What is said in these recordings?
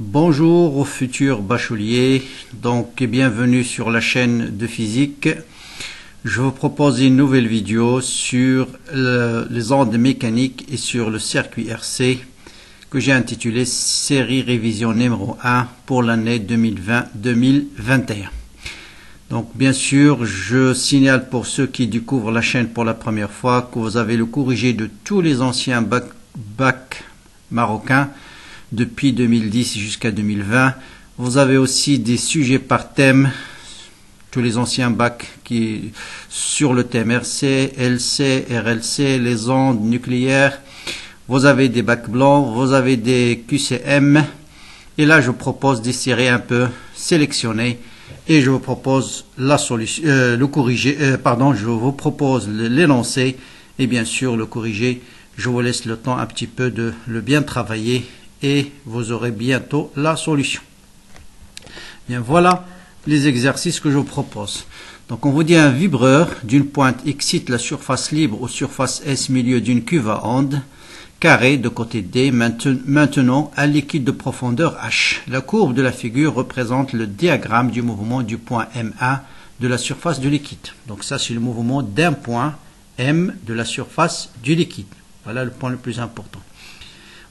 Bonjour aux futurs bacheliers, donc bienvenue sur la chaîne de physique. Je vous propose une nouvelle vidéo sur les ondes mécaniques et sur le circuit RC que j'ai intitulé série révision numéro 1 pour l'année 2020-2021. Donc bien sûr, je signale pour ceux qui découvrent la chaîne pour la première fois que vous avez le corrigé de tous les anciens bacs marocains depuis 2010 jusqu'à 2020. Vous avez aussi des sujets par thème, tous les anciens bacs qui sur le thème RC, LC, RLC, les ondes nucléaires. Vous avez des bacs blancs, vous avez des QCM. Et là, je vous propose des séries un peu sélectionnées et je vous propose la solution, le corriger. Je vous propose l'énoncé et bien sûr le corriger. Je vous laisse le temps un petit peu de le bien travailler et vous aurez bientôt la solution. Bien, voilà les exercices que je vous propose. Donc on vous dit un vibreur d'une pointe excite la surface libre ou surface S milieu d'une cuve à onde carré de côté D maintenant un liquide de profondeur H. La courbe de la figure représente le diagramme du mouvement du point M1 de la surface du liquide. Donc ça c'est le mouvement d'un point M de la surface du liquide. Voilà le point le plus important.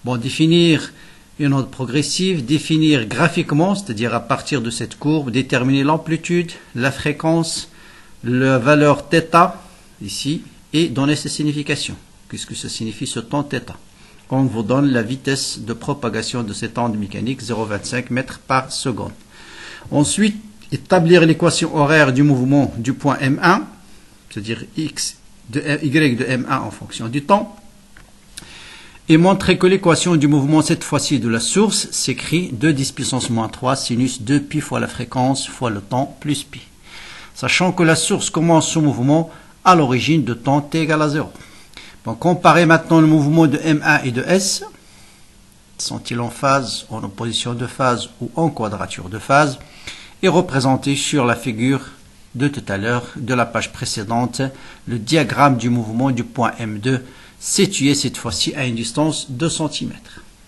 Bon, définir une onde progressive, définir graphiquement, c'est-à-dire à partir de cette courbe, déterminer l'amplitude, la fréquence, la valeur θ, ici, et donner ses significations. Qu'est-ce que ça signifie ce temps θ? On vous donne la vitesse de propagation de cette onde mécanique, 0,25 mètres par seconde. Ensuite, établir l'équation horaire du mouvement du point M1, c'est-à-dire y de M1 en fonction du temps. Et montrer que l'équation du mouvement, cette fois-ci de la source, s'écrit 2 10 puissance moins 3 sinus 2 pi fois la fréquence fois le temps plus pi. Sachant que la source commence son mouvement à l'origine de temps t égale à 0. Bon, comparez maintenant le mouvement de M1 et de S. Sont-ils en phase, en opposition de phase ou en quadrature de phase? Et représentés sur la figure de tout à l'heure, de la page précédente, le diagramme du mouvement du point M2 situé cette fois-ci à une distance de cm.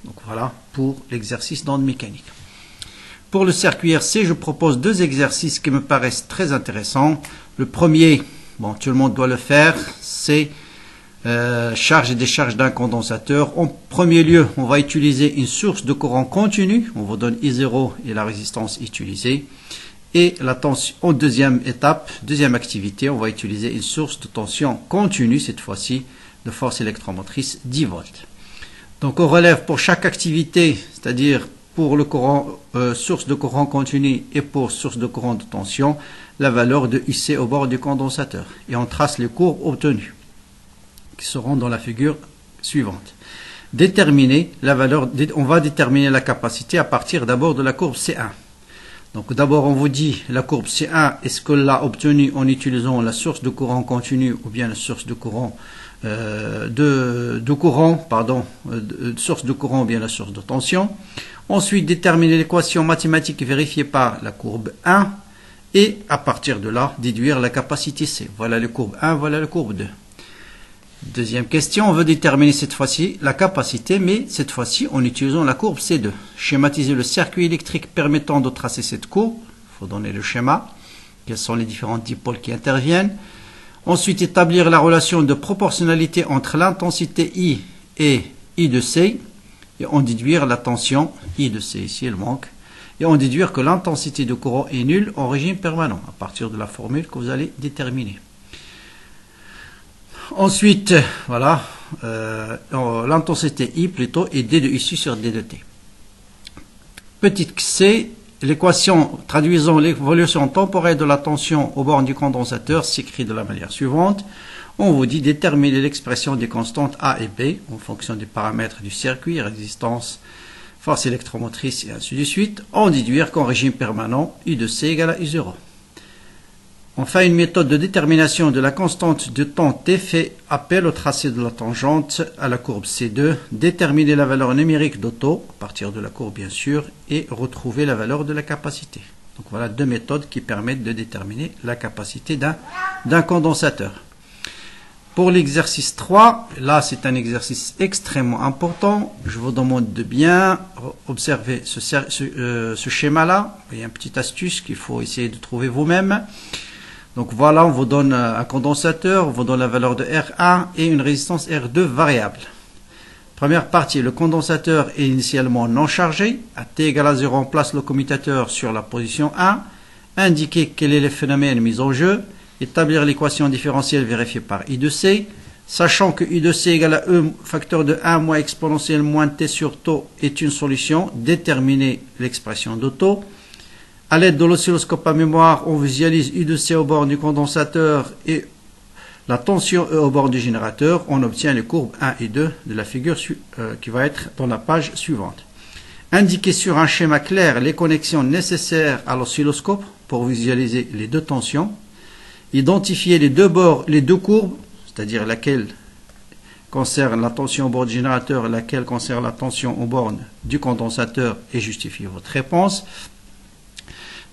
Donc voilà pour l'exercice d'onde mécanique. Pour le circuit RC, je propose 2 exercices qui me paraissent très intéressants. Le premier, bon, tout le monde doit le faire, c'est charge et décharge d'un condensateur. En premier lieu, on va utiliser une source de courant continu. On vous donne I0 et la résistance utilisée. Et la tension, en deuxième étape, deuxième activité, on va utiliser une source de tension continue, cette fois-ci, de force électromotrice 10 volts. Donc on relève pour chaque activité, c'est-à-dire pour le courant, source de courant continu et pour source de courant de tension, la valeur de IC au bord du condensateur. Et on trace les courbes obtenues, qui seront dans la figure suivante. Déterminer la valeur, on va déterminer la capacité à partir d'abord de la courbe C1. Donc d'abord on vous dit la courbe C1, est-ce que l'a obtenue en utilisant la source de courant continu ou bien la source de courant source de courant ou bien la source de tension. Ensuite déterminer l'équation mathématique vérifiée par la courbe 1 et à partir de là déduire la capacité C. Voilà la courbe 1, voilà la courbe 2. Deuxième question, on veut déterminer cette fois-ci la capacité, mais cette fois-ci en utilisant la courbe C2. Schématiser le circuit électrique permettant de tracer cette courbe. Il faut donner le schéma. Quels sont les différents dipôles qui interviennent. Ensuite, établir la relation de proportionnalité entre l'intensité I et I de C. Et en déduire la tension I de C, ici elle manque. Et en déduire que l'intensité de courant est nulle en régime permanent, à partir de la formule que vous allez déterminer. Ensuite, voilà, l'intensité I plutôt est D de ici sur D de T. Petite C, l'équation traduisant l'évolution temporelle de la tension au bord du condensateur s'écrit de la manière suivante. On vous dit déterminer l'expression des constantes A et B en fonction des paramètres du circuit, résistance, force électromotrice et ainsi de suite. En déduire qu'en régime permanent, I de C égale à I0. Enfin, une méthode de détermination de la constante de temps T fait appel au tracé de la tangente à la courbe C2, déterminer la valeur numérique d'Otto, à partir de la courbe bien sûr, et retrouver la valeur de la capacité. Donc voilà 2 méthodes qui permettent de déterminer la capacité d'un condensateur. Pour l'exercice 3, là c'est un exercice extrêmement important. Je vous demande de bien observer ce schéma-là. Il y a une petite astuce qu'il faut essayer de trouver vous-même. Donc voilà, on vous donne un condensateur, on vous donne la valeur de R1 et une résistance R2 variable. Première partie, le condensateur est initialement non chargé. À t égale à 0, on place le commutateur sur la position 1. Indiquer quel est le phénomène mis en jeu. Établir l'équation différentielle vérifiée par I de C. Sachant que I de C égale à E facteur de 1 moins exponentielle moins T sur taux est une solution, déterminer l'expression de taux. À l'aide de l'oscilloscope à mémoire, on visualise I de C au bord du condensateur et la tension E au bord du générateur. On obtient les courbes 1 et 2 de la figure qui va être dans la page suivante. Indiquer sur un schéma clair les connexions nécessaires à l'oscilloscope pour visualiser les deux tensions. Identifier les deux bords, les deux courbes, c'est-à-dire laquelle concerne la tension au bord du générateur et laquelle concerne la tension au bord du condensateur et justifier votre réponse.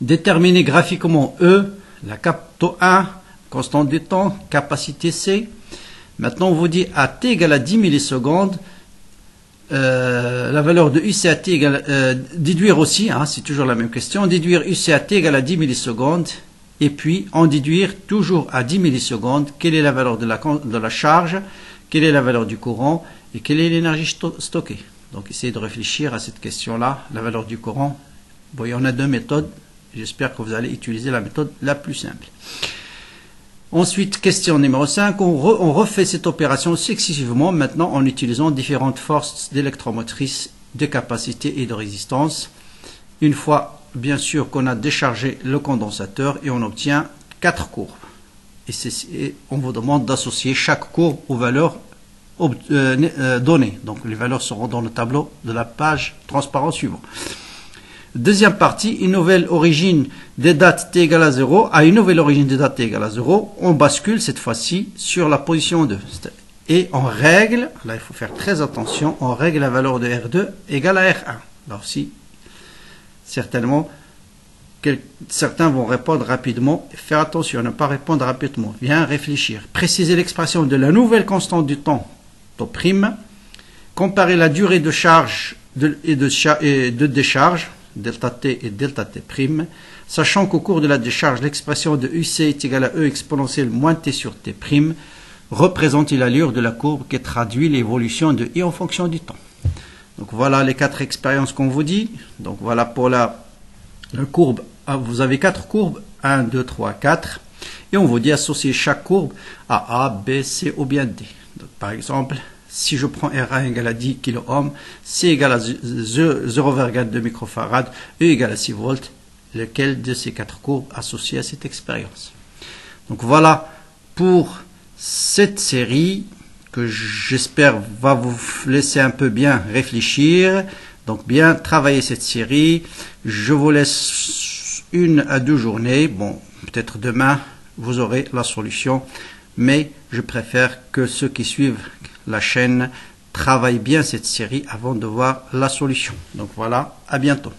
Déterminer graphiquement E, la taux 1, constante du temps, capacité C. Maintenant, on vous dit à t égale à 10 millisecondes, la valeur de UC à t égale, déduire aussi, hein, c'est toujours la même question, déduire UC à t égale à 10 millisecondes. Et puis, en déduire toujours à 10 millisecondes quelle est la valeur de la charge, quelle est la valeur du courant et quelle est l'énergie stockée. Donc, essayez de réfléchir à cette question-là, la valeur du courant. Bon, il y en a deux méthodes. J'espère que vous allez utiliser la méthode la plus simple. Ensuite, question numéro 5. On refait cette opération successivement, maintenant en utilisant différentes forces d'électromotrice, de capacité et de résistance. Une fois bien sûr qu'on a déchargé le condensateur et on obtient 4 courbes. Et on vous demande d'associer chaque courbe aux valeurs données. Donc les valeurs seront dans le tableau de la page transparent suivant. Deuxième partie, une nouvelle origine des dates t égale à 0. À une nouvelle origine des dates t égale à 0, on bascule cette fois-ci sur la position 2. Et on règle, là il faut faire très attention, on règle la valeur de R2 égale à R1. Alors si certainement, certains vont répondre rapidement. Faire attention à ne pas répondre rapidement. Bien réfléchir. Préciser l'expression de la nouvelle constante du temps, taux prime. Comparer la durée de charge et de décharge, delta t et delta t prime. Sachant qu'au cours de la décharge, l'expression de UC est égale à E exponentielle moins T sur T prime. Représenter l'allure de la courbe qui traduit l'évolution de I en fonction du temps. Donc voilà les 4 expériences qu'on vous dit. Donc voilà pour la courbe. Vous avez 4 courbes. 1, 2, 3, 4. Et on vous dit associer chaque courbe à A, B, C ou bien D. Donc, par exemple, si je prends R1 égale à 10 kΩ, C égale à 0,2 microfarad, E égale à 6 volts, lequel de ces 4 courbes associées à cette expérience. Donc voilà pour cette série que j'espère va vous laisser un peu bien réfléchir, donc bien travailler cette série. Je vous laisse 1 à 2 journées, bon peut-être demain vous aurez la solution, mais je préfère que ceux qui suivent la chaîne travaillent bien cette série avant de voir la solution. Donc voilà, à bientôt.